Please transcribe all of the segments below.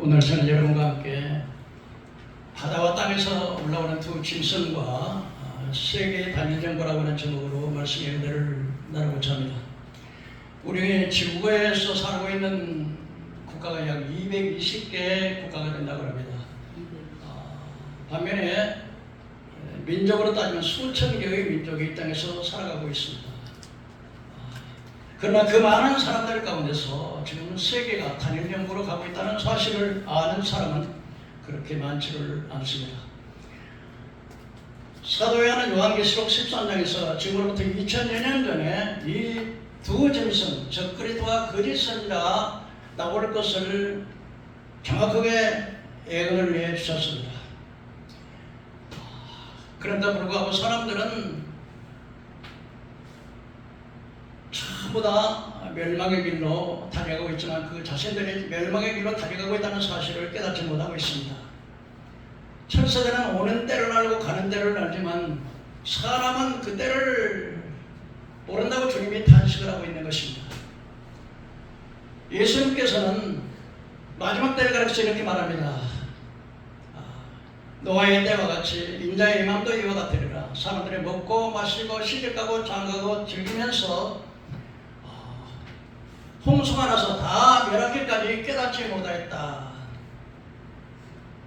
오늘 저는 여러분과 함께 바다와 땅에서 올라오는 두 짐승과 세계 단일정보라고 하는 제목으로 말씀의 은혜를 나누고자 합니다. 우리 지구에서 살고 있는 국가가 약 220개 국가가 된다고 합니다. 반면에 민족으로 따지면 수천 개의 민족이 이 땅에서 살아가고 있습니다. 그러나 그 많은 사람들 가운데서 지금 세계가 단일정보로 가고 있다는 사실을 아는 사람은 그렇게 많지를 않습니다. 사도 요한은 요한계시록 13장에서 지금으로부터 2000여 년 전에 이 두 짐승, 적 그리스도와 거짓 선지자가 나올 것을 정확하게 예언을 내주셨습니다. 그런데 불구하고 사람들은 전부 다 멸망의 길로 달려가고 있지만 그 자신들이 멸망의 길로 달려가고 있다는 사실을 깨닫지 못하고 있습니다. 철새들은 오는 때를 알고 가는 때를 알지만 사람은 그 때를 모른다고 주님이 탄식을 하고 있는 것입니다. 예수님께서는 마지막 때를 가르쳐 이렇게 말합니다. 노아의 때와 같이 인자의 임함도 이와 같으리라. 사람들이 먹고 마시고 시집가고 장가고 즐기면서 홍수가 나서 다 멸하기까지 깨닫지 못하였다.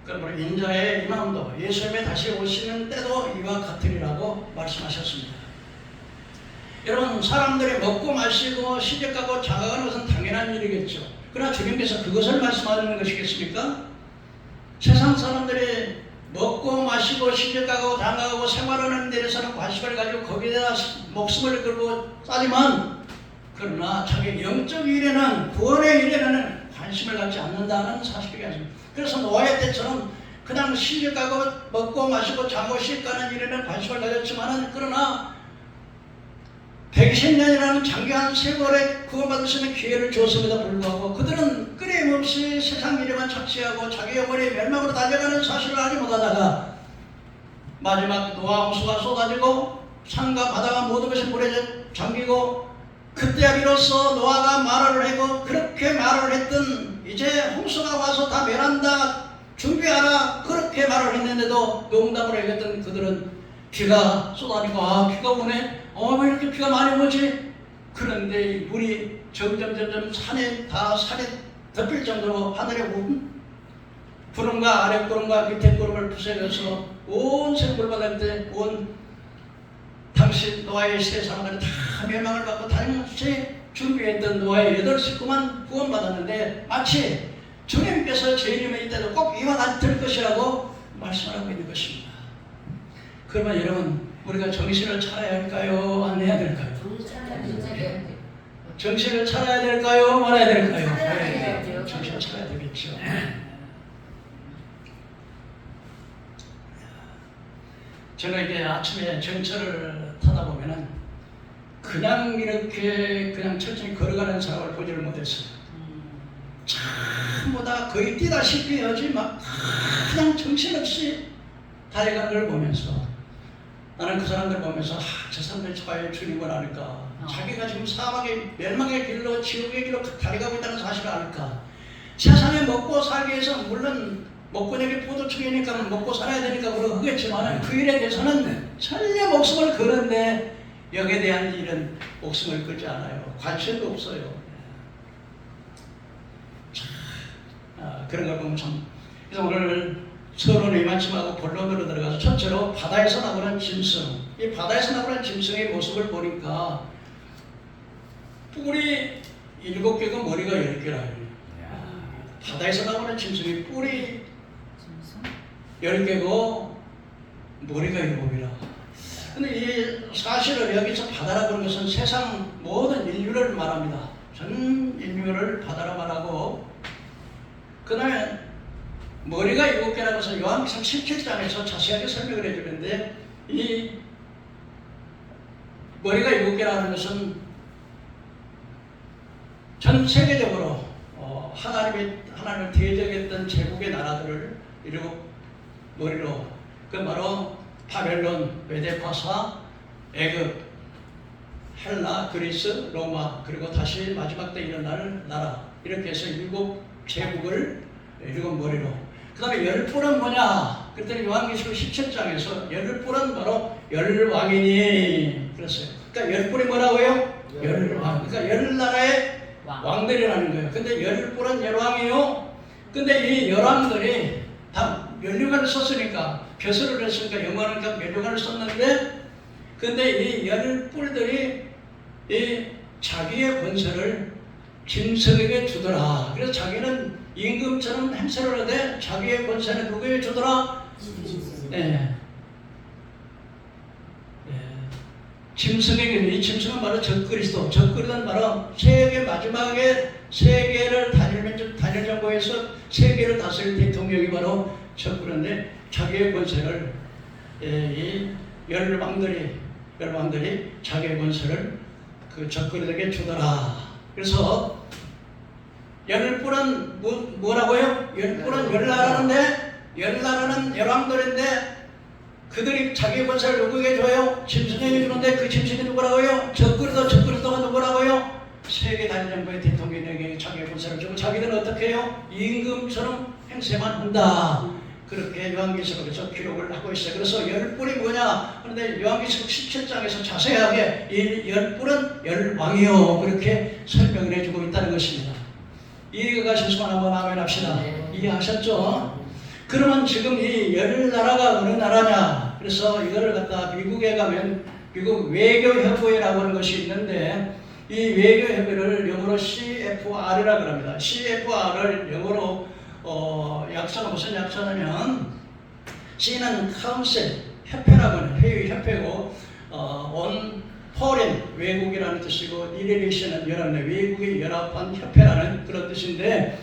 그러므로 인자의 임함도 예수님의 다시 오시는 때도 이와 같으리라고 말씀하셨습니다. 여러분, 사람들이 먹고 마시고 시집가고 장가가는 것은 당연한 일이겠죠. 그러나 주님께서 그것을 말씀하시는 것이겠습니까? 세상 사람들이 먹고 마시고 시집가고 장가가고 생활하는 데 대해서는 관심을 가지고 거기에다 목숨을 걸고 싸지만 그러나 자기 영적 일에는 구원의 일에는 관심을 갖지 않는다는 사실이 아닙니다. 그래서 노아의 때처럼 그냥 시집가고 먹고 마시고 자고 시집가는 일에는 관심을 가졌지만 그러나 120년이라는 장기한 세월에 구원받을 수 있는 기회를 줬음에도 불구하고 그들은 끊임없이 세상 일에만 착취하고 자기 영혼의 멸망으로 달려가는 사실을 알지 못하다가 마지막 노아 홍수가 쏟아지고 산과 바다가 모든 것이 물에 잠기고 그때야 비로소 노아가 말을 하고 그렇게 말을 했던 이제 홍수가 와서 다 멸한다 준비하라 그렇게 말을 했는데도 농담으로 얘기했던 그들은 비가 쏟아지고 비가 오네 왜 이렇게 비가 많이 오지? 그런데 물이 점점 산에 덮일 정도로 하늘에 구름과 아래 구름과 밑에 구름을 부서져서 온 생물바다인데 온 당시 노아의 세 사람들은 다 멸망을 받고 당시 준비했던 노아의 8 식구만 구원받았는데 마치 주님께서 재림의 때도 꼭 이와 같을 것이라고 말씀하고 있는 것입니다. 그러면 여러분 우리가 정신을 차려야 할까요? 안 해야 될까요? 정신을 차려야 될까요? 말아야 될까요? 네, 정신을 차려야 되겠죠. 저는 이게 아침에 전철을 타다 보면은 그냥 이렇게 그냥 천천히 걸어가는 사람을 보지를 못했어요. 전부 다 거의 뛰다시피 하지 막 그냥 정신없이 달려가는 걸 보면서 나는 그 사람들 보면서 저 사람들 과연 주님을 알까? 자기가 지금 사막의 멸망의 길로 지옥의 길로 달려가고 있다는 사실을 알까? 세상에 먹고 살기 위해서 물론 먹고 내기 포도청이니까 먹고 살아야 되니까 그러겠지만 그 일에 대해서는 전혀 목숨을 거는데 여기에 대한 일은 목숨을 걸지 않아요. 관심도 없어요. 그런 걸 보면 참 그래서 오늘 서론을 이만큼하고 본론으로 들어가서 첫째로 바다에서 나오는 짐승. 이 바다에서 나오는 짐승의 모습을 보니까 뿔이 7개고 머리가 10개라. 바다에서 나오는 짐승의 뿔이 10개고 머리가 7이라. 근데 이 사실을 여기서 바다라고 하는 것은 세상 모든 인류를 말합니다. 전 인류를 바다라 말하고 그 다음에 머리가 7개라고 해서 요한계시록 17장에서 자세하게 설명을 해주는데 이 머리가 7개라는 것은 전 세계적으로 하나님을 대적했던 제국의 나라들을 7 머리로 그 바로 바벨론, 메데파사, 애굽, 헬라, 그리스, 로마 그리고 다시 마지막 때 일어날 나라 이렇게 해서 7 제국을 일곱 머리로. 그 다음에 열 뿔은 뭐냐? 그랬더니 요한계시록 17장에서 열 뿔은 바로 열왕이니 그랬어요. 그러니까 열 뿔이 뭐라고요? 열왕. 그러니까 열 나라의 왕들이라는 거예요. 근데 열 뿔은 열왕이요. 근데 이 열왕들이 다 면류관을 썼으니까, 벼슬을 했으니까 영어는 면류관을 썼는데, 근데 이 열 뿔들이 이 자기의 권세를 짐승에게 주더라. 그래서 자기는 임금처럼 행세를 하되 자기의 권세는 누구에게 주더라? 네. 짐승에게. 이 짐승은 바로 적그리스도. 적그리스도는 바로 세계 마지막에 세계를 단일 정부에서 세계를 다스릴 대통령이 바로 적그리스도인데, 자기의 권세를 이 열왕들이 자기의 권세를 그 적그리스도에게 주더라. 그래서 열 뿔은 뭐라고요? 열 뿔은 열나라는 열왕들인데, 그들이 자기 권세를 누구에게 줘요? 짐승에게 주는데, 그 짐승이 누구라고요? 적그리스도가 누구라고요? 세계 단일정부의 대통령에게 자기의 권세를 주고, 자기들은 어떻게 해요? 임금처럼 행세만 한다. 그렇게 요한계시록에서 기록을 하고 있어요. 그래서 열 뿔이 뭐냐? 그런데 요한계시록 17장에서 자세하게 이 열 뿔은 열왕이요, 그렇게 설명을 해주고 있다는 것입니다. 이해가 가셨으면 한번 아멘 합시다. 이해하셨죠? 그러면 지금 이 열 나라가 어느 나라냐? 그래서 이거를 갖다 미국에 가면 미국 외교협의회라고 하는 것이 있는데, 이 외교협의회를 영어로 CFR이라고 합니다. CFR을 영어로 약자가 무슨 약자냐면, C는 카운셀, 협회라고 하는 회의협회고, on foreign, 외국이라는 뜻이고, 일리레이션은 연합, 외국의 연합한 협회라는 그런 뜻인데,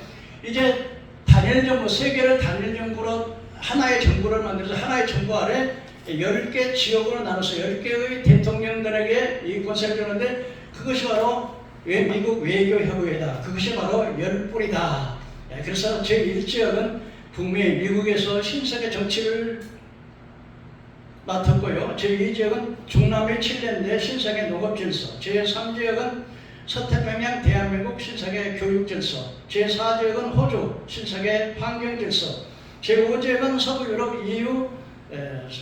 이제 단일정부, 세계를 단일정부로 하나의 정부를 만들어서 하나의 정부 아래 10개 지역으로 나눠서 10개의 대통령들에게 이 권세를 주는데, 그것이 바로 미국 외교협의회다. 그것이 바로 열 뿔이다. 그래서 제1지역은 북미 미국에서 신세계 정치를 맡았고요. 제2지역은 중남미 칠레인데 신세계 농업질서, 제3지역은 서태평양 대한민국 신세계 교육질서, 제4지역은 호주 신세계 환경질서, 제5지역은 서부 유럽 EU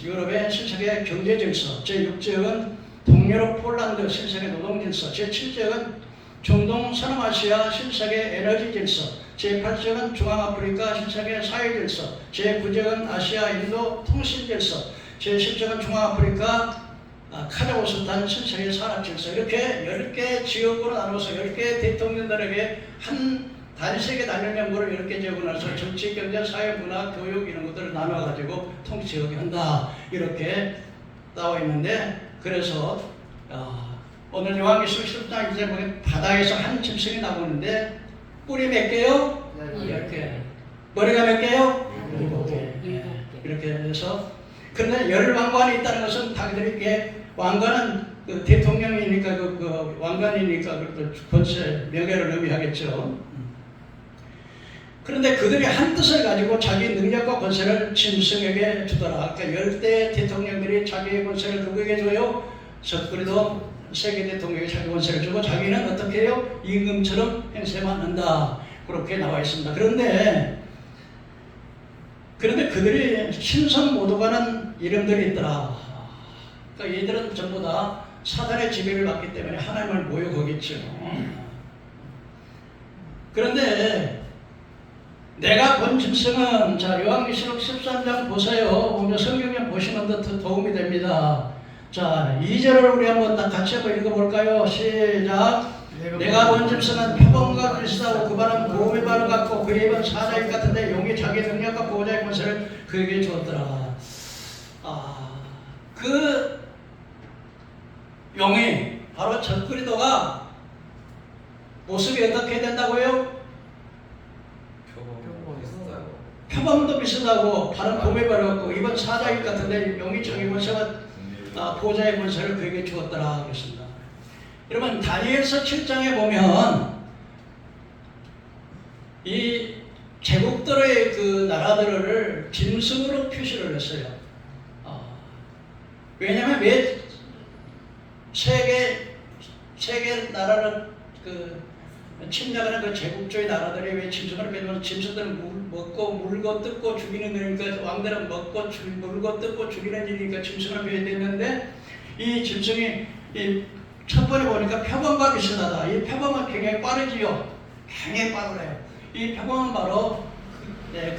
유럽의 신세계 경제질서, 제6지역은 동유럽 폴란드 신세계 노동질서, 제7지역은 중동 서남아시아 신세계 에너지질서, 제8지역은 중앙아프리카 신세계 사회질서, 제9지역은 아시아 인도 통신질서, 제10지역은 중앙아프리카 카자흐스탄 신세계 산업질서. 이렇게 10개 지역으로 나눠서 10개 대통령들에게 한 세계 단일정부를 10개 지역으로 나눠서 정치, 경제, 사회, 문화, 교육 이런 것들을 나눠가지고 통치하게 한다. 이렇게 나와 있는데, 그래서 오늘 요한계시록 10장 이제 보면 바다에서 한 짐승이 나오는데, 뿔이 몇 개요? 10개. 머리가 몇 개요? 7개. 이렇게 해서, 그런데 열 왕관이 있다는 것은 당연히 왕관은 그 대통령이니까 그 왕관이니까 그 권세, 명예를 의미하겠죠. 그런데 그들이 한 뜻을 가지고 자기 능력과 권세를 짐승에게 주더라. 그러니까 10대 대통령들이 자기의 권세를 누구에게 줘요? 적그리스도 세계 대통령에게 자기 권세를 주고, 자기는 어떻게 해요? 임금처럼 행세만 한다. 그렇게 나와 있습니다. 그런데 그들이 신선 모독하는 이름들이 있더라. 그러니까 얘들은 전부 다 사단의 지배를 받기 때문에 하나님을 모욕하겠죠. 그런데 내가 본 짐승은, 자, 요한계시록 13장 보세요. 오늘 성경에 보시는 듯 도움이 됩니다. 자, 2절을 우리 한번 다 같이 한번 읽어볼까요? 시작. 내가 본 짐승은 표범과 그리스도하고 그 발은 보험의 발을 갖고 그의 입은 사자입 같은데 용이 자기 능력과 보호자의 권세를 그에게 주었더라. 그 용이 바로 적그리스도가 모습이 어떻게 된다고요? 표범도 비슷하고 발은 보험의 발을 갖고 입은 사자입 같은데 용이 자기 권세와 보호자의 권세를 그에게 주었더라 하겠습니다. 여러분, 다니엘서 7장에 보면 이 제국들의 그 나라들을 짐승으로 표시를 했어요. 왜냐하면 왜 세계 나라를 그 침략하는 그 제국주의 나라들이 왜 짐승을 빼면 짐승들은 먹고 물고 뜯고 죽이는 거니까 왕들은 먹고 물고 뜯고 죽이는 일이니까 짐승을 빼야 되는데 이 짐승이 첫 번에 보니까 표범과 비슷하다. 이 표범은 굉장히 빠르지요. 굉장히 빨라요. 이 표범은 바로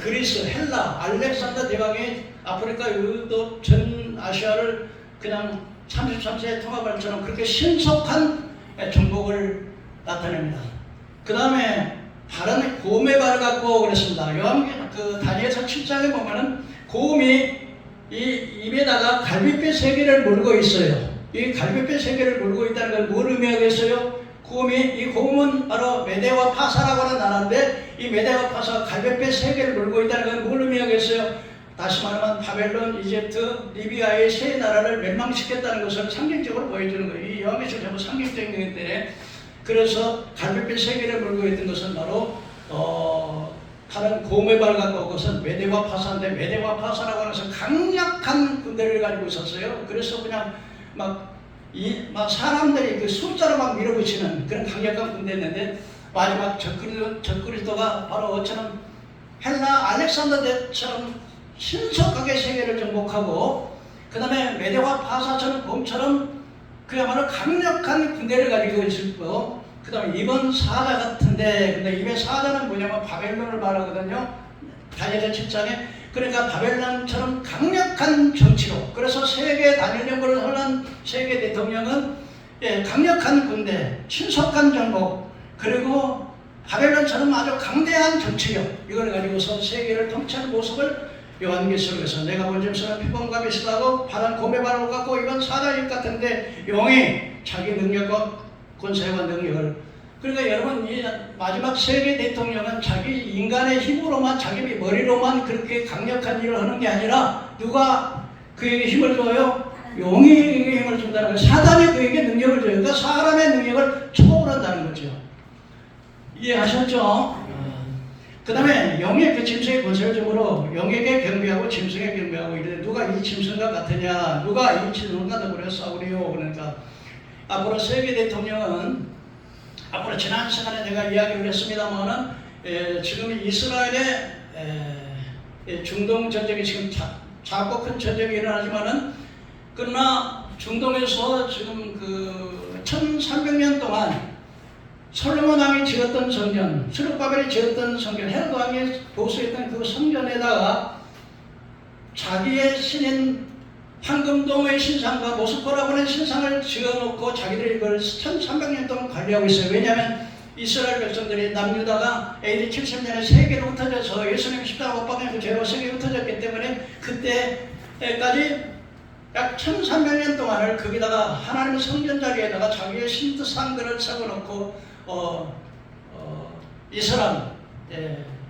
그리스, 헬라, 알렉산더 대왕이 아프리카, 유럽, 전 아시아를 그냥 33세의 통합할처럼 그렇게 신속한 정복을 나타냅니다. 그 다음에 다른 곰의 발을 갖고 그랬습니다. 그 다니엘서 7장에 보면은 곰이 이 입에다가 갈빗뼈 3개를 물고 있어요. 이 갈빗뼈 3개를 물고 있다는 건 뭘 의미하겠어요? 이 곰은 바로 메대와 파사라고 하는 나라인데 이 메대와 파사가 갈빗뼈 3개를 물고 있다는 건 뭘 의미하겠어요? 다시 말하면 바벨론, 이집트, 리비아의 세 나라를 멸망시켰다는 것을 상징적으로 보여주는 거예요. 이 요한계시록 전부 상징적인 건데 그래서 갈빗뼈 3개를 물고 있던 것은 바로 다른 곰의 발 갖고 온 것은 메대와 파사인데 메대와 파사라고 하는 것은 강력한 군대를 가지고 있었어요. 그래서 그냥 막 사람들이 그 숫자로 막 밀어붙이는 그런 강력한 군대였는데 마지막 적그리스도가 바로 어처럼 헬라 알렉산더 대처럼 신속하게 세계를 정복하고 그 다음에 메대와 파사처럼 곰처럼 그야말로 강력한 군대를 가지고 있을 거. 그 다음에 이번 사자 같은데 근데 이번 사자는 뭐냐면 바벨론을 말하거든요. 다니엘 7장에. 그러니까 바벨론처럼 강력한 정치로 그래서 세계 단일 정부를 하는 세계 대통령은 강력한 군대, 신속한 정복 그리고 바벨론처럼 아주 강대한 정치력 이걸 가지고서 세계를 통치하는 모습을 요한계시록에서 내가 본 짐승은 표범과 비슷하고 파란 곰의 발을 갖고 이건 사자일 같은데 용이 자기 능력과 권세와 능력을 그러니까 여러분 이 마지막 세계 대통령은 자기 인간의 힘으로만 자기 머리로만 그렇게 강력한 일을 하는 게 아니라 누가 그에게 힘을 줘요? 용이 그에게 힘을 준다는 거예요. 사단이 그에게 능력을 줘요. 그러니까 사람의 능력을 초월한다는 거죠. 이해하셨죠? 그 다음에 영의 그 짐승의 권세를 주므로 영에게 경배하고 짐승에 경배하고 이래 누가 이 짐승과 같으냐 누가 이 짐승과 더불어 싸우리요. 그러니까 앞으로 세계 대통령은 앞으로 지난 시간에 제가 이야기를 했습니다만은 지금 이스라엘의 중동 전쟁이 지금 작고 큰 전쟁이 일어나지만은 그러나 중동에서 지금 그 1300년 동안 솔로몬 왕이 지었던 성전, 스룹바벨이 지었던 성전, 헤롯 왕이 보수했던 그 성전에다가 자기의 신인 황금동의 신상과 모스코라고 하는 신상을 지어놓고 자기들이 이걸 1300년 동안 관리하고 있어요. 왜냐하면 이스라엘 백성들이 남유다가 AD 70년에 세계로 흩어져서 예수님 십자가 못 박혀서 죄로 세계로 흩어졌기 때문에 그때까지 약 1300년 동안을 거기다가 하나님의 성전 자리에다가 자기의 신상들을 세워놓고 이스라엘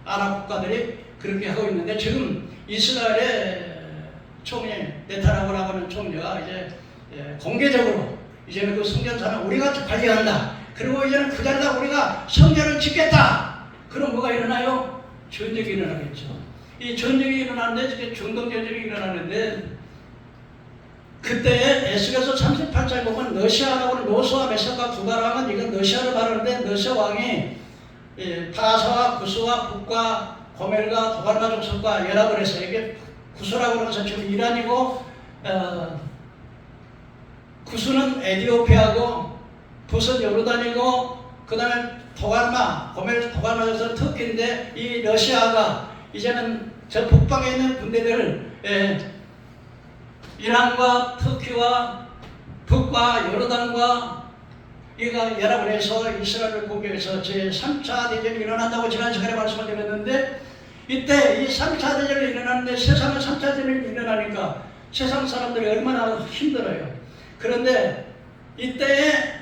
아랍 국가들이 그렇게 하고 있는데 지금 이스라엘의 총리 네타냐후라고 하는 총리가 이제 공개적으로 이제는 그 성전사는 우리가 관리한다. 그리고 이제는 그 자리에다 우리가 성전을 짓겠다. 그럼 뭐가 일어나요? 전쟁이 일어나겠죠. 이 전쟁이 일어나는데 중동 전쟁이 일어나는데 그때 에스겔서 38장에 보면 러시아라고 하는 노스와 메섹과 두 나라는 이건 러시아를 말하는데 러시아 왕이 파사와 구스와 북과 고멜과 도갈마 족속과 연합을 해서 이게 구스라고 하는 것은 지금 이란이고 구스는 에티오피아고 붓은 요르단이고 그 다음에 도갈마, 고멜 도갈마 족속은 터키인데 이 러시아가 이제는 저 북방에 있는 군대들을 이란과 터키와 북과 요르단과 이가 연합을 해서 이스라엘을 공격해서 제3차 대전이 일어난다고 지난 시간에 말씀을 드렸는데 이때 이 3차 대전이 일어나는데 세상에 3차 대전이 일어나니까 세상 사람들이 얼마나 힘들어요. 그런데 이때에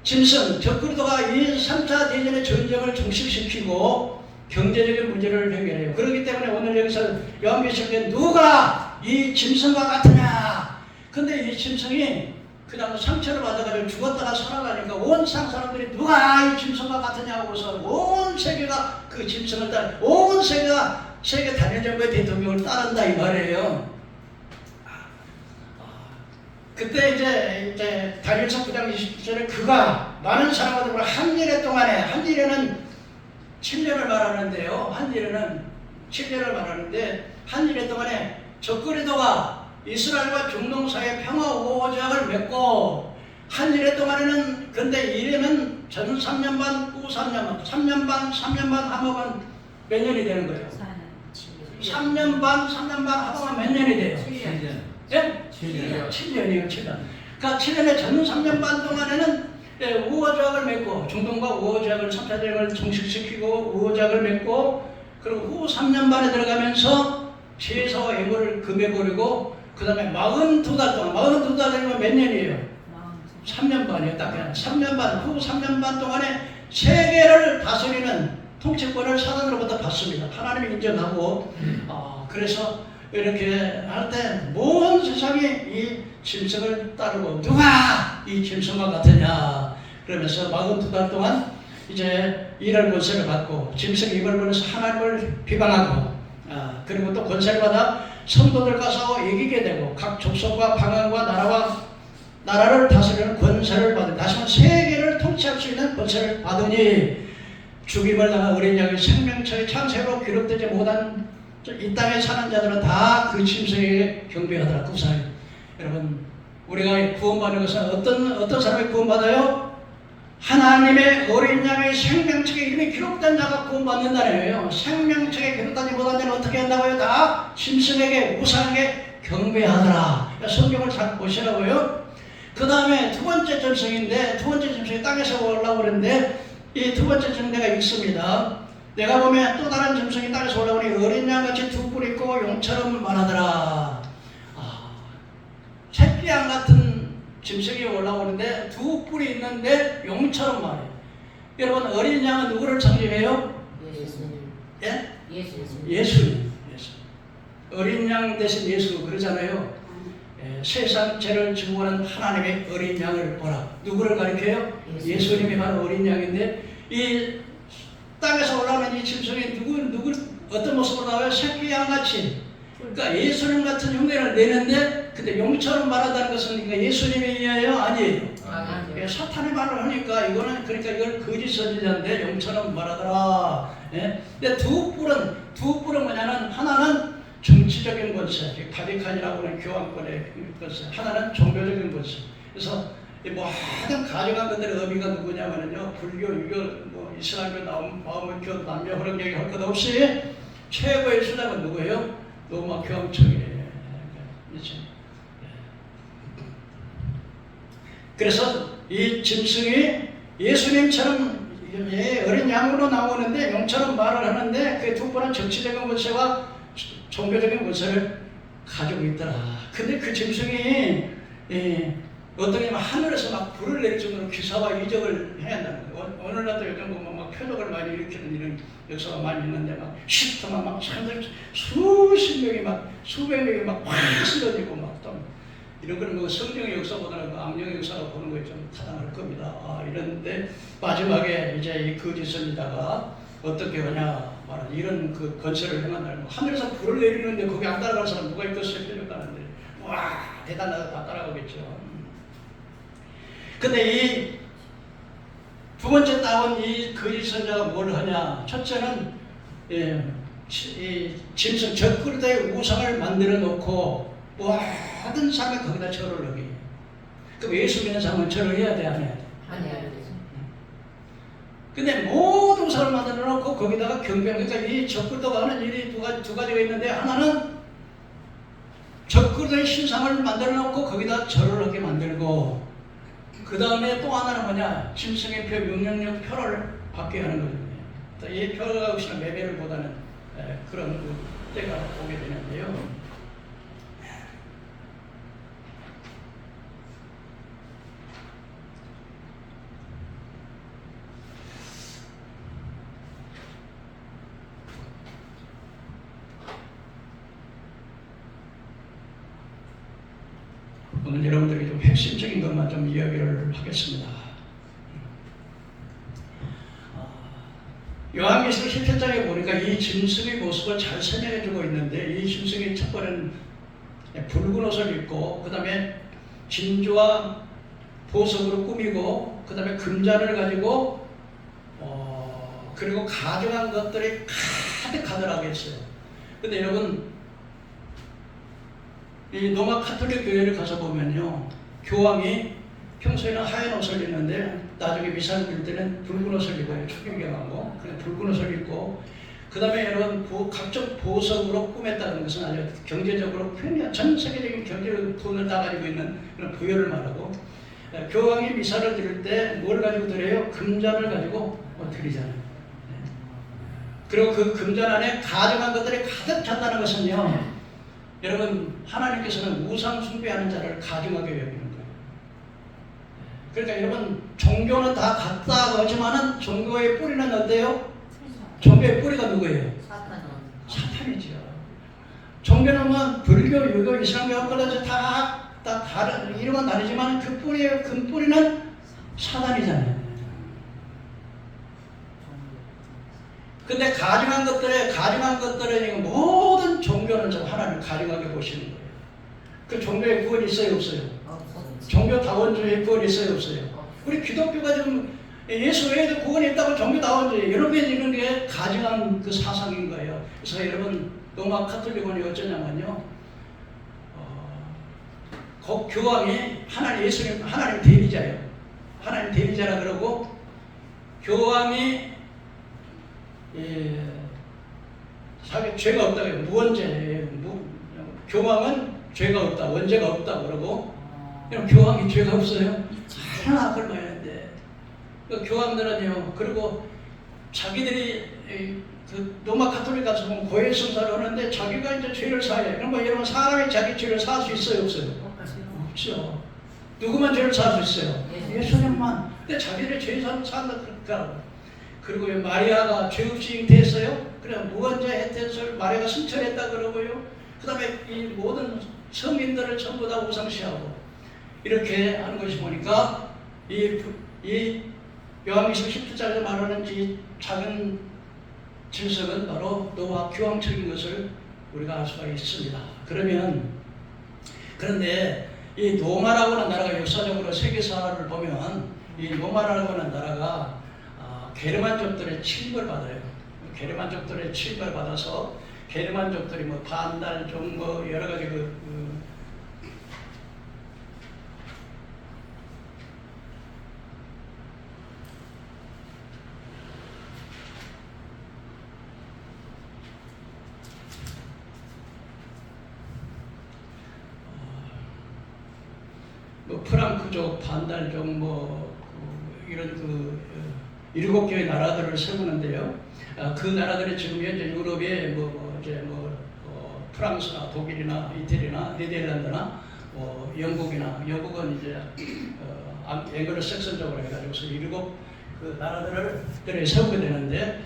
짐승, 적그리스도가 이 3차 대전의 전쟁을 종식시키고 경제적인 문제를 해결해요. 그렇기 때문에 오늘 여기서 요한계시록에 누가 이 짐승과 같으냐. 근데 이 짐승이 그냥 상처를 받아가지고 죽었다가 살아가니까 온 세상 사람들이 누가 이 짐승과 같으냐 하고서 온 세계가 그 짐승을 따라 온 세계가 세계 단일정부의 대통령을 따른다 이 말이에요. 그때 이제 다니엘서 9장 20절에 그가 많은 사람과 더불어 한 일해 동안에, 한 일에는 7년을 말하는데요. 한 일에는 7년을 말하는데 한 일해 동안에 적그리도가 이스라엘과 중동 사이에 평화 우호적을 맺고 한 일해 동안에는 근데 일에는 전 3년 반, 후 3년 반, 3년 반, 3년 반 합하면 몇 년이 되는 거예요? 3년 반, 3년 반 합하면 몇 년이 돼요? 7년. 예? 7년. 7년이에요, 7년. 그러니까 7년의 전 3년 반 동안에는 우호조약을 맺고 중동과 우호조약을 3차 대전을 종식시키고 우호조약을 맺고 그리고 후 3년 반에 들어가면서 제사와 예물을 금해버리고 그 다음에 42달 동안 42달이면 몇 년이에요? 3년 반이에요. 딱 그냥 3년 반, 후 3년 반 동안에 세계를 다스리는 통치권을 사단으로부터 받습니다. 하나님이 인정하고 그래서 이렇게 할 때 모든 세상이 이 짐승을 따르고 누가 이 짐승과 같으냐 그러면서 42달 동안 이제 일할 권세를 받고 짐승 입을 벌려서 하나님을 비방하고 그리고 또 권세를 받아 성도들과 싸워 이기게 되고 각 족속과 방언과 나라를 다스리는 권세를 받은 다시 한번 세계를 통치할 수 있는 권세를 받으니 죽임을 당한 어린 양의 생명처의 창세로 기록되지 못한 이 땅에 사는 자들은 다 그 짐승에게 경배하더라. 구사에 여러분 우리가 구원받는 것은 어떤 사람이 구원받아요? 하나님의 어린 양의 생명책에 이름이 기록된 자가 구원받는다는 거예요. 생명책에 기록되지 못한 자는 어떻게 한다고요? 다 짐승에게 우상에게 경배하더라. 성경을 잘 보시라고요. 그 다음에 두 번째 짐승인데 두 번째 짐승이 땅에서 올라오고 그러는데 이 두 번째 짐승가 있습니다. 내가 보면 또 다른 짐승이 땅에서 올라오니 어린 양같이 두 뿔 있고 용처럼 말하더라. 새끼양 같은 짐승이 올라오는데 두 뿔이 있는데 용처럼 말해요. 여러분 어린 양은 누구를 상징해요? 예수님. 예? 예수님. 예수. 어린 양 대신 예수 그러잖아요. 세상 죄를 증오하는 하나님의 어린 양을 보라. 누구를 가리켜요? 예수님이 바로 어린 양인데 이 땅에서 올라오는 이 짐승이 누구 어떤 모습으로 나와요? 새끼 양같이. 그러니까 예수님 같은 흉내를 내는데 근데 용처럼 말하다는 것은 그러니까 예수님이에요? 아니에요? 아니요. 사탄의 말을 하니까 이거는 그러니까 이걸 거짓 선지자인데 용처럼 말하더라. 근데 두 뿔은 뭐냐면 하나는 정치적인 권세, 바티칸이라고 하는 교황권의 권세, 하나는 종교적인 권세. 그래서 모든 가져간 것들의 의미가 누구냐면요, 불교, 유교, 이슬람교, 마오메교, 남녀 그런 얘기 할 것 없이 최고의 수장은 누구예요? 로마 교황청이에요. 그렇죠? 그래서 이 짐승이 예수님처럼 어린 양으로 나오는데 용처럼 말을 하는데 그 두 번은 정치적인 권세와 종교적인 권세를 가지고 있더라. 근데 그 짐승이 어떤 게 하늘에서 막 불을 내릴 정도로 기사와 이적을 해낸다는 거예요. 오늘날도 요즘 보면 막 표적을 많이 일으키는 이런 역사가 많이 있는데 막 시프트만 막 사람들 수십 명이 막 수백 명이 막 쓰러지고 막 또 이런 거는 뭐 성경의 역사보다는 그 악령의 역사가 보는 거에 좀 타당할 겁니다. 이런데 마지막에 이제 이 거짓 선지자가 어떻게 하냐 말하는 이런 그 건설을 행한다는 거. 하늘에서 불을 내리는데 거기 안 따라갈 사람 누가 있겠어요? 표적가는데 와 대단하다 다 따라가겠죠. 근데 이 두 번째 나온 이 거짓 선지자가 뭘 하냐? 첫째는 이 짐승 적그리도의 우상을 만들어 놓고 모든 사람이 거기다 절을 하게. 그럼 예수 믿는 사람은 절을 해야 돼, 안 해야 돼? 아니요. 근데 모든 우상을 만들어 놓고 거기다가 그러니까 이 적그리도가 하는 일이 두 가지가 있는데 하나는 적그리도의 신상을 만들어 놓고 거기다 절을 하게 만들고 그 다음에 또 하나는 뭐냐? 짐승의 표, 명령력 표를 받게 하는 거거든요. 이 표가 없이는 매매를 못하는 그런 때가 오게 되는데요. 오늘 여러분들에게 좀 핵심적인 것만 좀 이야기를 하겠습니다. 요한계시록 17장에 보니까 이 짐승의 모습을 잘 설명해주고 있는데 이 짐승의 첫 번은 붉은 옷을 입고 그 다음에 진주와 보석으로 꾸미고 그 다음에 금잔을 가지고 그리고 가져간 것들이 가득하더라고 했어요. 근데 여러분 이 로마 카톨릭 교회를 가서 보면요, 교황이 평소에는 하얀 옷을 입는데 나중에 미사를 드릴 때는 붉은 옷을 입어요. 초경경하고 그냥 붉은 옷을 입고 그 다음에 여러분 각종 보석으로 꾸몄다는 것은 아주 경제적으로 굉장히 전 세계적인 경제적 돈을 다 가지고 있는 그런 부여를 말하고, 교황이 미사를 드릴 때 뭘 가지고 드려요? 금잔을 가지고 드리잖아요. 그리고 그 금잔 안에 가져간 것들이 가득 찼다는 것은요, 여러분 하나님께서는 우상 숭배하는 자를 가증하게 여기는 거예요. 그러니까 여러분 종교는 다 같다고 하지만은 종교의 뿌리는 어때요? 종교의 뿌리가 누구예요? 사탄이죠. 종교는 뭐 불교, 유교, 이슬람교 그래서 다 다른 이름은 다르지만 그 뿌리의 근뿌리는 사단이잖아요. 근데 가증한 것들에 모든 종교는 좀 하나님 가증하게 보시는 거예요. 그 종교에 구원이 있어요, 없어요? 종교다원주의에 구원이 있어요, 없어요? 우리 기독교가 좀 예수 외에도 구원이 있다고 종교다원주의 여러 개 있는 게 가증한 그 사상인 거예요. 그래서 여러분 로마 카톨릭원이 어쩌냐면요, 교황이 하나님 예수님 하나님 대리자예요. 하나님 대리자라 그러고 교황이 자기 죄가 없다고 해요. 무원죄예요. 교황은 죄가 없다, 원죄가 없다 그러고, 그럼 교황이 죄가 없어요? 하나 그런 거였는데, 교황들은요, 그리고 자기들이 그 로마 카톨릭 가서 보면 고해 성사를 하는데 자기가 이제 죄를 사해. 그럼 뭐 여러분 사람이 자기 죄를 사할 수 있어요, 없어요? 없죠. 누구만 죄를 사할 수 있어요? 예수님만. 근데 자기들이 죄 산다 그러니까. 그리고 마리아가 죄 없이 잉태했어요. 그래 무언자 혜택을 마리아가 승천했다 그러고요. 그 다음에 이 모든 성인들을 전부 다 우상시하고 이렇게 하는 것이 보니까 이 요한복음 10장에서 말하는 이 작은 질서는 바로 노아 교황적인 것을 우리가 알 수가 있습니다. 그런데 이 로마라고 하는 나라가 역사적으로 세계사를 보면 이 로마라고 하는 나라가 게르만족들의 침입을 받아요. 게르만족들의 침입을 받아서 게르만족들이 뭐 반달족 뭐 여러 가지 뭐 프랑크족, 반달족 이런 7개의 나라들을 세우는데요. 그 나라들이 지금 현재 유럽의 프랑스나 독일이나 이태리나 네덜란드나 영국은 이제 앵글로 색선적으로 해가지고 7 그 나라들을 세우게 되는데,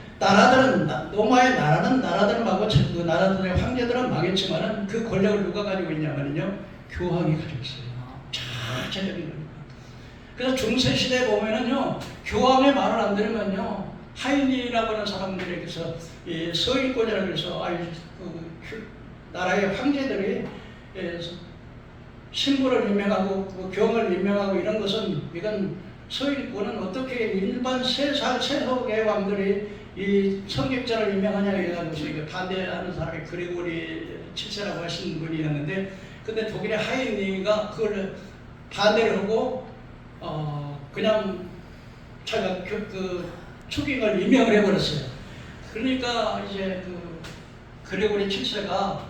로마의 나라들하고 그 나라들의 황제들은 망했지만은 그 권력을 누가 가지고 있냐면요, 교황이 가지고 있어요. 자체적인 겁니다. 그래서 중세시대에 보면은요, 교황의 말을 안 들으면요, 하인이라고 하는 사람들에게서 이 서인권이라고 해서 나라의 황제들이 신부를 임명하고 교황을 임명하고 이런 것은, 이건 서인권은 어떻게 일반 세속의 왕들이 이 성직자를 임명하냐에 대해서 반대하는 사람이 그레고리 7세라고 하신 분이었는데, 근데 독일의 하인이가 그걸 반대를 하고 그냥 자기가 축인을 임명을 해버렸어요. 그러니까 이제 그레고리 7세가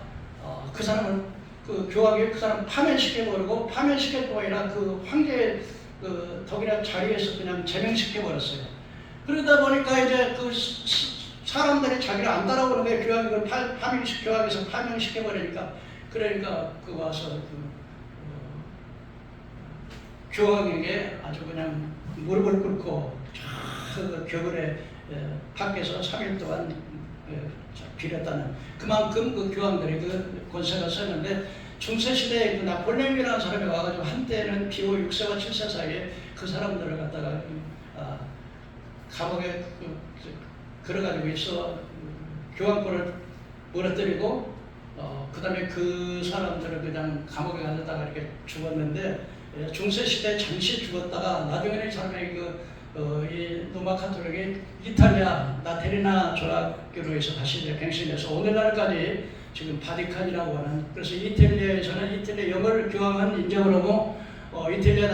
그 사람을 교황이 그 사람 파면시켜버리고, 파면시켜도 아니라 그 황제 독일의 자리에서 그냥 제명시켜버렸어요. 그러다 보니까 이제 사람들이 자기를 안 따라오는 거예요. 교황에서 파면시켜버리니까. 그러니까 와서 교황에게 아주 그냥 무릎을 꿇고 겨울에 밖에서 3일 동안 빌었다는, 그만큼 그 교황들이 그 권세가 섰는데, 중세시대에 나폴레옹이라는 사람이 와가지고 한때는 비로 6세와 7세 사이에 그 사람들을 갖다가 감옥에 걸어가지고 있어 교황권을 무너뜨리고 그 다음에 그 사람들을 그냥 감옥에 가뒀다가 이렇게 죽었는데, 중세 시대에 잠시 죽었다가 나중에는 삶의 이 로마 카톨릭이 이탈리아 라테리나 조약교로에서 다시 이제 갱신해서 오늘날까지 지금 바티칸이라고 하는, 그래서 이탈리아에서는 이탈리아 영을 교황은 인정을 하고 이탈리아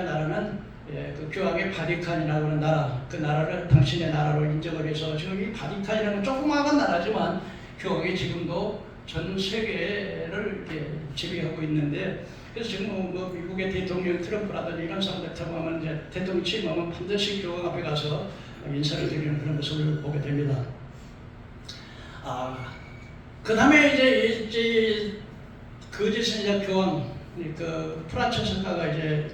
나라는 그 교황의 바티칸이라고 하는 나라, 그 나라를 당신의 나라로 인정을 해서 지금 이 바티칸이라는 조그마한 나라지만 교황이 지금도 전 세계를 이렇게 지배하고 있는데, 그래서 지금 뭐 미국의 대통령 트럼프라든지 이런 사람들 타고하면 이제 대통령 취임하면 반드시 교황 앞에 가서 인사를 드리는 그런 모습을 보게 됩니다. 그 다음에 이제 거짓 선지자 교황 그 프란체스카가 이제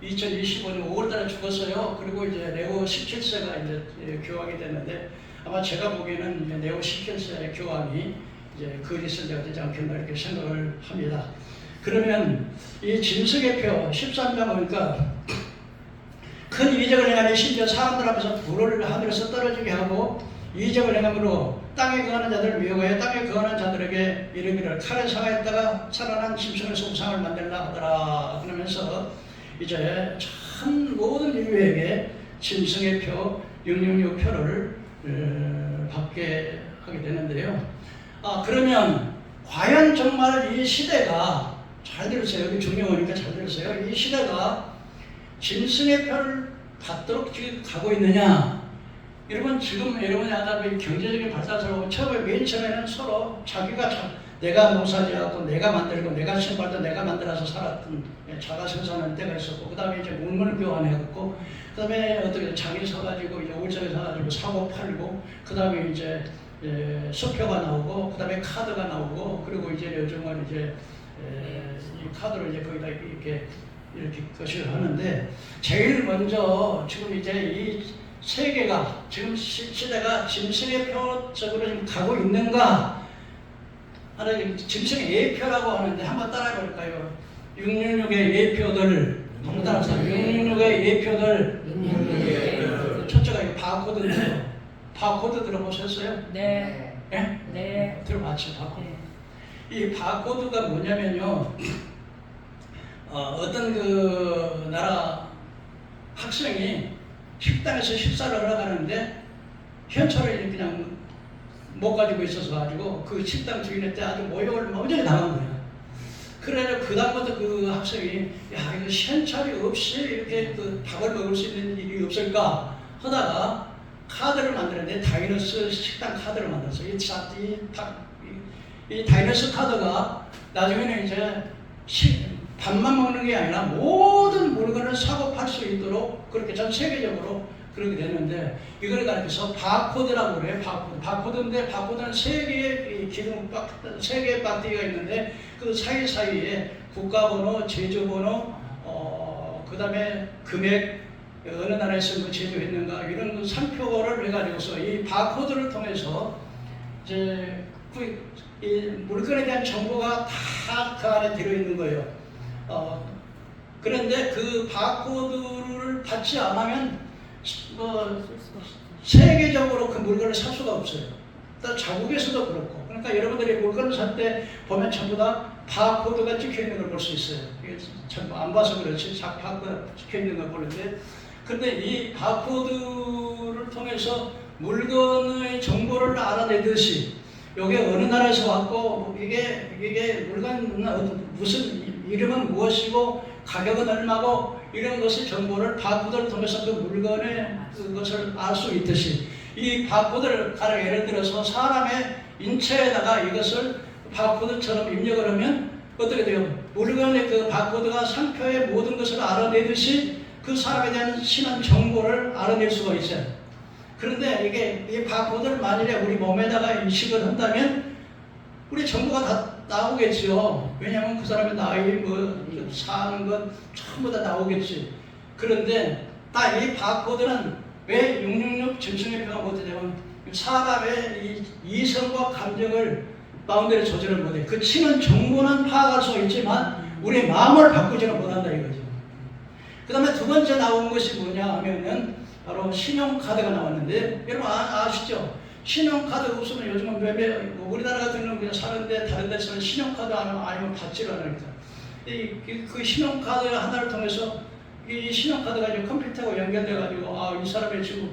2025년 5월달에 죽었어요. 그리고 이제 레오 17세가 이제 교황이 됐는데, 아마 제가 보기에는 이제 레오 17세의 교황이 이제 거짓 선지자가 되지 않겠나 이렇게 생각을 합니다. 그러면 이 짐승의 표 13장 보니까 큰 이적을 행하니 심지어 사람들 앞에서 불을 하늘에서 떨어지게 하고, 이적을 행함으로 땅에 거하는 자들을 미워하여 땅에 거하는 자들에게 이르기를 칼에 상하였다가 살아난 짐승에서 우상을 만들라 하더라. 그러면서 이제 참 모든 인류에게 짐승의 표 666 표를 받게 하게 되는데요. 그러면 과연 정말 이 시대가, 잘 들으세요. 여기 중요하니까 잘 들으세요. 이 시대가 짐승의 표를 받도록 지금 가고 있느냐? 여러분, 지금 여러분이 아담의 경제적인 발달서로 처음에 맨 처음에는 서로 자기가 내가 농사지었고 내가 만들고 내가 신발도 내가 만들어서 살았던 자가 생산하는 때가 있었고, 그 다음에 이제 물건을 교환했고, 그 다음에 어떻게 장이 서가지고 이제 올장에 서가지고 사고 팔고, 그 다음에 이제 수표가 나오고, 그 다음에 카드가 나오고, 그리고 이제 요즘은 이제 이 카드로 이제 거기다 이렇게 것을 하는데, 제일 먼저 지금 이제 이 세계가 지금 시대가 짐승의 표적으로 지금 가고 있는가 하는, 짐승의 예표라고 하는데 한번 따라해 볼까요? 666의 예표들, 한번 따라하세요. 666의 예표들. 첫째가 이 바코드인데요. 바코드 들어보셨어요? 네. 예? 네. 들어봤죠, 바코드. 네. 이 바코드가 뭐냐면요, 어떤 그 나라 학생이 식당에서 식사를 하러 가는데 현찰을 그냥 못 가지고 있어서 가지고 그 식당 주인한테 아주 모욕을 완전히 당한 거야. 그래서 그 다음부터 그 학생이 야, 이거 현찰이 없이 이렇게 그 밥을 먹을 수 있는 일이 없을까 하다가 카드를 만드는데, 다이너스 식당 카드를 만들었어. 이 다이너스 카드가 나중에는 이제 밥만 먹는 게 아니라 모든 물건을 사고 팔 수 있도록 그렇게 전 세계적으로 그렇게 됐는데, 이걸 가리켜서 바코드라고 그래요. 바코드인데, 바코드는 세 개의 기둥, 세 개의 박대기가 있는데, 그 사이사이에 국가번호, 제조번호, 그 다음에 금액, 어느 나라에서 뭐 제조했는가, 이런 그 상표를 해가지고서 이 바코드를 통해서 이제 이 물건에 대한 정보가 다 그 안에 들어있는 거예요. 그런데 그 바코드를 받지 않으면 세계적으로 그 물건을 살 수가 없어요. 또 자국에서도 그렇고. 그러니까 여러분들이 물건을 살 때 보면 전부 다 바코드가 찍혀 있는 걸 볼 수 있어요. 이게 전부 안 봐서 그렇지, 바코드가 찍혀 있는 걸 보는데, 근데 이 바코드를 통해서 물건의 정보를 알아내듯이, 이게 어느 나라에서 왔고, 이게 물건 무슨 이름은 무엇이고 가격은 얼마고, 이런 것의 정보를 바코드를 통해서 그 물건의 그것을 알 수 있듯이, 이 바코드를 예를 들어서 사람의 인체에다가 이것을 바코드처럼 입력을 하면 어떻게 돼요? 물건의 그 바코드가 상표의 모든 것을 알아내듯이 그 사람에 대한 신원 정보를 알아낼 수가 있어요. 그런데 이게 이 바코드를 만일에 우리 몸에다가 인식을 한다면 우리 정보가 다 나오겠죠. 왜냐하면 그 사람의 나이, 뭐 사는 것 전부 다 나오겠지. 그런데 딱 이 바코드는 왜 666 짐승의 표가 못되냐면, 사람의 이 이성과 감정을 마음대로 조절을 못해. 그 치는 정보는 파악할 수 있지만 우리의 마음을 바꾸지는 못한다 이거죠. 그 다음에 두 번째 나온 것이 뭐냐 하면은 바로 신용카드가 나왔는데, 여러분 아시죠? 신용카드 없으면 요즘은 우리나라 같은 경우는 그냥 사는데 다른 데서는 신용카드 아니면 받지를 않으니까. 그 신용카드 하나를 통해서 이 신용카드가 이제 컴퓨터하고 연결돼가지고 이 사람의 지금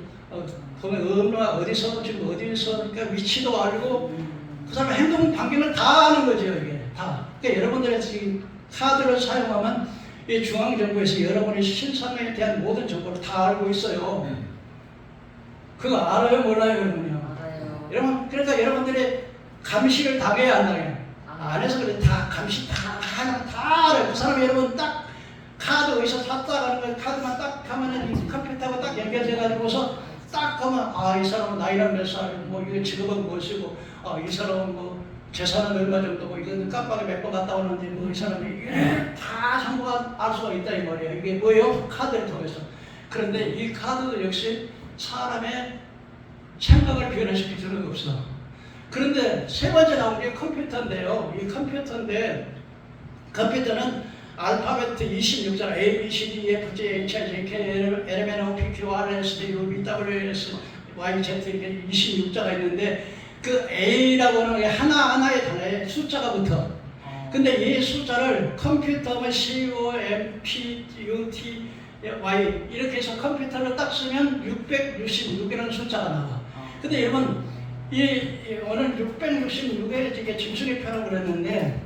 돈의 얼마 어디서 지금 어디서 그러니까 위치도 알고 그 사람의 행동 반경을 다 아는 거죠 이게 다. 그러니까 여러분들의 지금 카드를 사용하면 이 중앙정부에서 여러분의 신상에 대한 모든 정보를 다 알고 있어요. 그거 알아요 몰라요 여러분요? 알아요. 여러분 그러니까 여러분들이 감식을 당해야 한다요. 안에서 그래 다 감식 다 알아요. 그 사람이 여러분 딱 카드 어디서 샀다 하는 거 카드만 딱 하면은 이 컴퓨터하고 딱 연결돼 가지고서 딱 하면 이 사람은 나이는 몇 살, 뭐 이거 직업은 무엇이고 이 사람은 뭐 재산은 얼마 정도고 이거는 깜빡이 몇 번 갔다 오는데 뭐 이 사람이 다 정보가 알 수가 있다 이 말이에요. 이게 뭐예요? 카드를 통해서. 그런데 이 카드도 역시 사람의 생각을 변화시킬 수는 없어. 그런데 세 번째 나온 게 컴퓨터인데요. 이 컴퓨터는 알파벳 26자로 A, B, C, D, F, G, H, I, J, K, L, M, N, O, P, Q, R, S, T, U, V, W, X, Y, Z 이렇게 26자가 있는데 그 A라고 하는 게 하나하나의 단어에 숫자가 붙어. 근데 이 숫자를 컴퓨터면 C, O, M, P, U, T, Y 이렇게 해서 컴퓨터를 딱 쓰면 666이라는 숫자가 나와. 근데 여러분 오늘 666에 이게 짐승의 표현을 그랬는데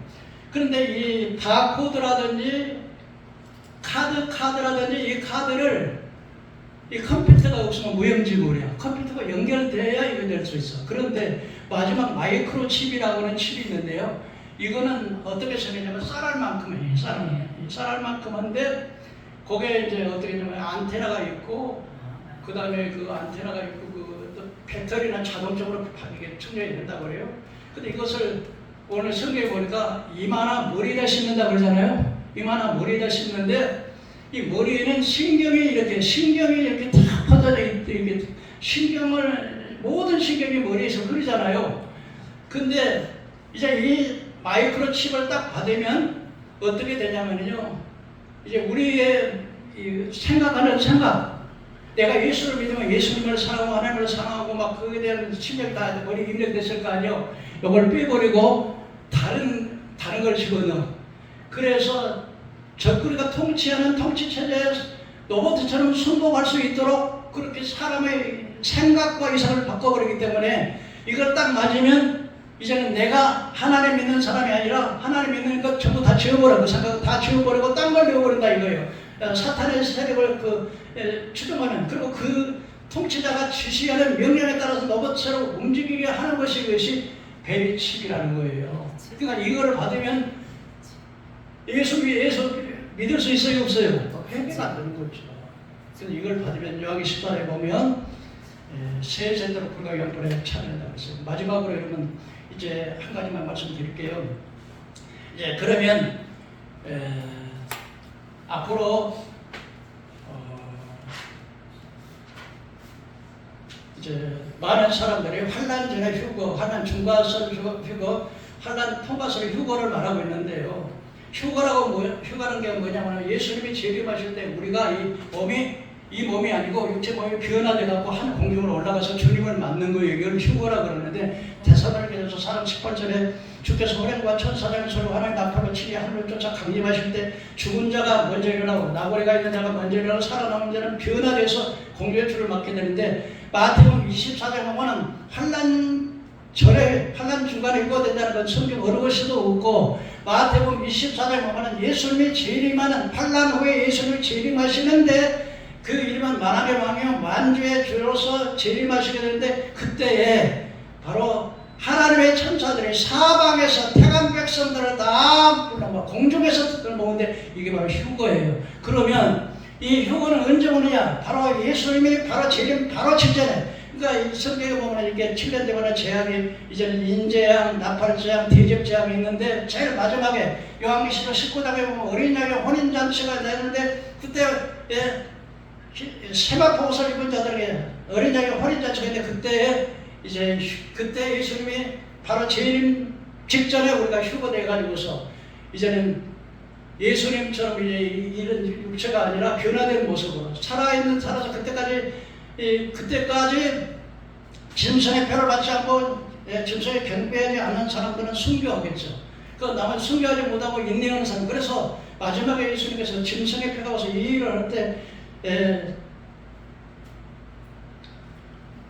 그런데 이 바코드라든지 카드라든지 이 카드를 이 컴퓨터가 없으면 무용지물이야. 컴퓨터가 연결돼야 이거 될 수 있어. 그런데 마지막 마이크로 칩이라고 하는 칩이 있는데요. 이거는 어떻게 생겼냐면 쌀알만큼이에요. 쌀알만큼 한데 거기에 이제 어떻게 되냐면 안테나가 있고 그 다음에 그 안테나가 있고 그 배터리나 자동적으로 이게 충전이 된다고 그래요. 근데 이것을 오늘 성경에 보니까 이마나 머리에다 씹는다 그러잖아요. 이마나 머리에다 씹는데 이 머리에는 신경이 이렇게 다 퍼져져 있게 모든 신경이 머리에서 흐르잖아요. 근데 이제 이 마이크로 칩을 딱 받으면 어떻게 되냐면요. 이제 우리의 생각하는 생각, 내가 예수를 믿으면 예수님을 사랑하고 하나님을 사랑하고 막 그에 대한 침략이 다 머리에 입력됐을 거 아니에요. 이걸 빼버리고 다른 걸 집어넣어. 그래서 적그리가 통치하는 통치체제에 로봇처럼 순복할 수 있도록 그렇게 사람의 생각과 이상을 바꿔버리기 때문에 이걸 딱 맞으면 이제는 내가 하나님 믿는 사람이 아니라 하나님 믿는 것 전부 다 지워버려. 그 생각을 다 지워버리고 딴 걸 배워버린다 이거예요. 사탄의 세력을 추종하는 그리고 그 통치자가 지시하는 명령에 따라서 로봇처럼 움직이게 하는 것이 이것이 베리칩이라는 거예요. 그러니까 이거를 받으면 예수 믿을 수 있어요 없어요? 회개가 안 되는 거죠. 그래서 이걸 받으면 여기 14절에 보면 세 세대로 불가경불에 참여한다고 했어요. 마지막으로 여러분 이제 한 가지만 말씀드릴게요. 이제 그러면 앞으로 이제 많은 사람들이 환난 전에 휴거, 환난 중과선 휴거, 환난 통과선 휴거를 말하고 있는데요. 휴가라는 게 뭐냐면 예수님이 재림하실 때 우리가 이 몸이 아니고 육체 몸이 변화돼 갖고 한 공중으로 올라가서 주님을 맞는 거예요. 이걸 휴거라 그러는데 데살로니가서 4장 18절에 주께서 호련과 천사장의 소리와 하나님 나팔로 치니 하늘을 쫓아 강림하실 때 죽은 자가 먼저 일어나고 나고리가 있는 자가 먼저 일어나고 살아남은 자는 변화돼서 공주의 줄을 맡게 되는데 마태복음 24장 보면은 환난 중간에 휴거된다는 건 성경 어느 것에도 없고 마태복음 24장 보면은 예수님이 재림하는 환난 후에 예수님이 재림하시는데 그 이름은 만왕의 왕이요 만주의 주로서 재림하시게 되는데 그때에 바로 하나님의 천사들이 사방에서 태간 백성들을 다 불러모 공중에서 들어오는데 이게 바로 휴거예요. 그러면 이 휴거는 언제 오느냐? 바로 예수님이 바로 재림 바로 직전에. 그러니까 이 성경에 보면 이렇게 7년 되거나 재앙이 이제는 인재앙, 나팔재앙, 대접재앙이 있는데 제일 마지막에 요한계시록 19장에 보면 어린 양의 혼인잔치가 되는데 그때 세마포옷을 입은 자들에게 어린 양의 혼인잔치가 있는데 그때 예수님이 바로 재림 직전에 우리가 휴거돼 가지고서 이제는 예수님처럼 이제 이런 육체가 아니라 변화된 모습으로 살아서 그때까지 짐승의 표를 받지 않고 짐승의 경배하지 않는 사람들은 순교하겠죠. 그 나머지 순교하지 못하고 인내하는 사람. 그래서 마지막에 예수님께서 짐승의 표가 와서 이 일을 할 때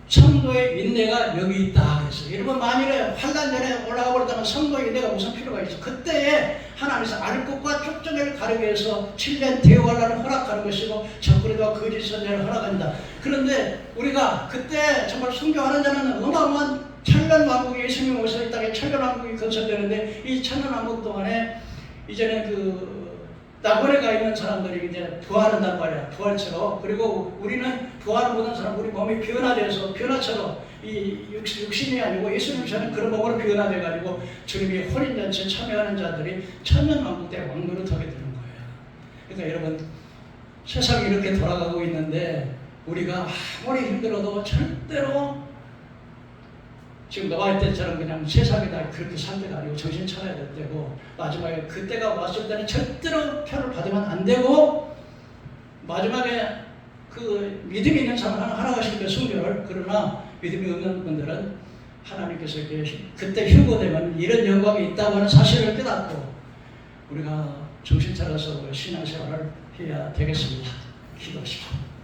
성도의 인내가 여기 있다 그랬어요. 여러분 만일에 환난 전에 올라가 버렸다면 성도의 인내가 무슨 필요가 있어? 그때에 하나님께서 알곡과 촉정을 가르기 위해서 7년 대화를 허락하는 것이고 적그리스도와 거짓 선지자를 허락한다. 그런데 우리가 그때 정말 순교하는 자는 어마어마한 천년왕국이 예수님이 오셔서 이 땅에 천년왕국이 건설되는데 이 천년왕국 동안에 이제는 그 낙원에 있는 사람들이 이제 부활한단 말이야. 부활처럼. 그리고 우리는 부활을 못한 사람, 우리 몸이 변화돼서 변화처럼 이 육신이 아니고 예수님처럼 그런 몸으로 변화돼가지고 주님이 혼인잔치에 참여하는 자들이 천년왕국 때 왕노릇하게 되는 거예요. 그러니까 여러분 세상이 이렇게 돌아가고 있는데 우리가 아무리 힘들어도 절대로 지금 노아의 때처럼 그냥 세상에다 그렇게 살 때가 아니고 정신 차려야 될 때고 마지막에 그때가 왔을 때는 절대로 표를 받으면 안 되고 마지막에 그 믿음이 있는 사람 하나 가시니까 순교를 그러나 믿음이 없는 분들은 하나님께서 그때 휴고되면 이런 영광이 있다고 하는 사실을 깨닫고 우리가 정신 차려서 신앙생활을 해야 되겠습니다. 기도하시고